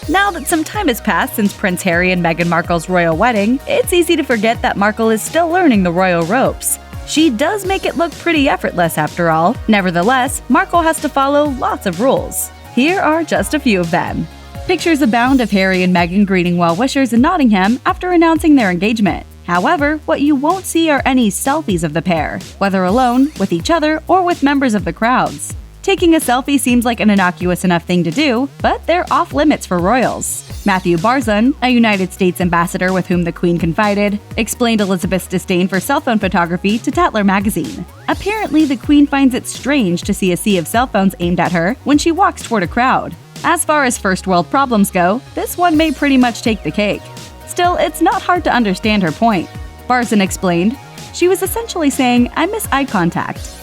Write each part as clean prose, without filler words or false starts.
Now that some time has passed since Prince Harry and Meghan Markle's royal wedding, it's easy to forget that Markle is still learning the royal ropes. She does make it look pretty effortless after all. Nevertheless, Markle has to follow lots of rules. Here are just a few of them. Pictures abound of Harry and Meghan greeting well-wishers in Nottingham after announcing their engagement. However, what you won't see are any selfies of the pair, whether alone, with each other, or with members of the crowds. Taking a selfie seems like an innocuous enough thing to do, but they're off-limits for royals. Matthew Barzun, a United States ambassador with whom the Queen confided, explained Elizabeth's disdain for cell phone photography to Tatler magazine. Apparently, the Queen finds it strange to see a sea of cell phones aimed at her when she walks toward a crowd. As far as first-world problems go, this one may pretty much take the cake. Still, it's not hard to understand her point. Barzun explained, "She was essentially saying, I miss eye contact."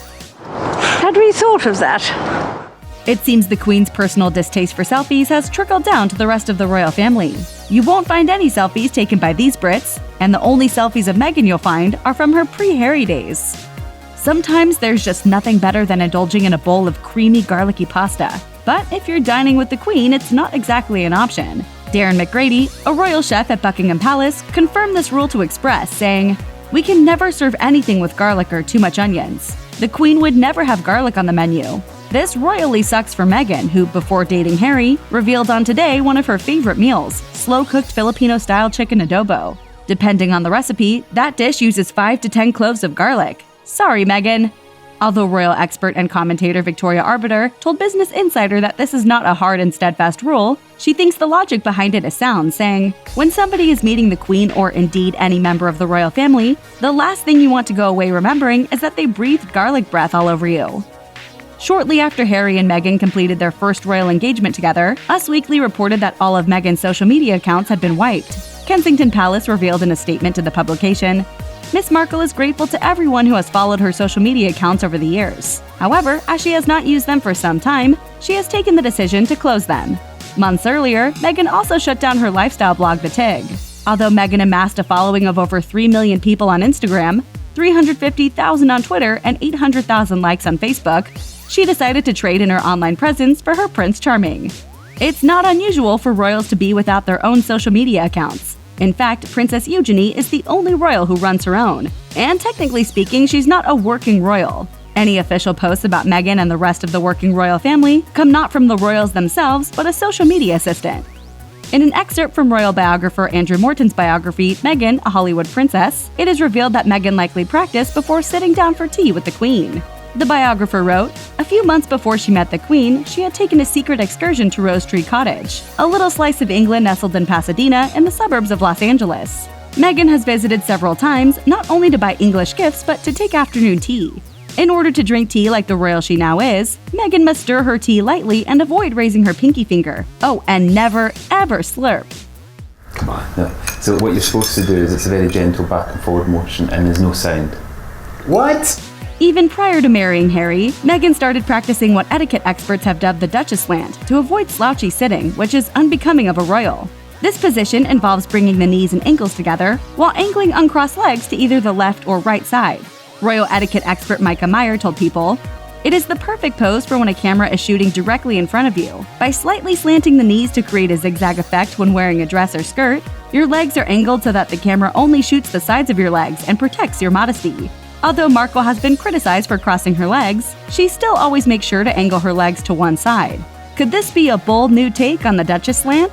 Had we thought of that? It seems the Queen's personal distaste for selfies has trickled down to the rest of the royal family. You won't find any selfies taken by these Brits, and the only selfies of Meghan you'll find are from her pre-Harry days. Sometimes there's just nothing better than indulging in a bowl of creamy, garlicky pasta. But if you're dining with the Queen, it's not exactly an option. Darren McGrady, a royal chef at Buckingham Palace, confirmed this rule to Express, saying, "We can never serve anything with garlic or too much onions. The Queen would never have garlic on the menu." This royally sucks for Meghan, who, before dating Harry, revealed on Today one of her favorite meals, slow-cooked Filipino-style chicken adobo. Depending on the recipe, that dish uses 5 to 10 cloves of garlic. Sorry, Meghan. Although royal expert and commentator Victoria Arbiter told Business Insider that this is not a hard and steadfast rule, she thinks the logic behind it is sound, saying, "When somebody is meeting the Queen or indeed any member of the royal family, the last thing you want to go away remembering is that they breathed garlic breath all over you." Shortly after Harry and Meghan completed their first royal engagement together, Us Weekly reported that all of Meghan's social media accounts had been wiped. Kensington Palace revealed in a statement to the publication, "Miss Markle is grateful to everyone who has followed her social media accounts over the years. However, as she has not used them for some time, she has taken the decision to close them." Months earlier, Meghan also shut down her lifestyle blog, The Tig. Although Meghan amassed a following of over 3 million people on Instagram, 350,000 on Twitter, and 800,000 likes on Facebook, she decided to trade in her online presence for her Prince Charming. It's not unusual for royals to be without their own social media accounts. In fact, Princess Eugenie is the only royal who runs her own. And technically speaking, she's not a working royal. Any official posts about Meghan and the rest of the working royal family come not from the royals themselves, but a social media assistant. In an excerpt from royal biographer Andrew Morton's biography, Meghan, a Hollywood Princess, it is revealed that Meghan likely practiced before sitting down for tea with the Queen. The biographer wrote, "A few months before she met the Queen, she had taken a secret excursion to Rose Tree Cottage, a little slice of England nestled in Pasadena in the suburbs of Los Angeles. Meghan has visited several times, not only to buy English gifts but to take afternoon tea. In order to drink tea like the royal she now is, Meghan must stir her tea lightly and avoid raising her pinky finger. Oh, and never, ever slurp." Come on, no. So what you're supposed to do is it's a very gentle back and forward motion and there's no sound. What? Even prior to marrying Harry, Meghan started practicing what etiquette experts have dubbed the Duchess slant to avoid slouchy sitting, which is unbecoming of a royal. This position involves bringing the knees and ankles together while angling uncrossed legs to either the left or right side. Royal etiquette expert Micah Meyer told People, "It is the perfect pose for when a camera is shooting directly in front of you. By slightly slanting the knees to create a zigzag effect when wearing a dress or skirt, your legs are angled so that the camera only shoots the sides of your legs and protects your modesty." Although Markle has been criticized for crossing her legs, she still always makes sure to angle her legs to one side. Could this be a bold new take on the Duchess slant?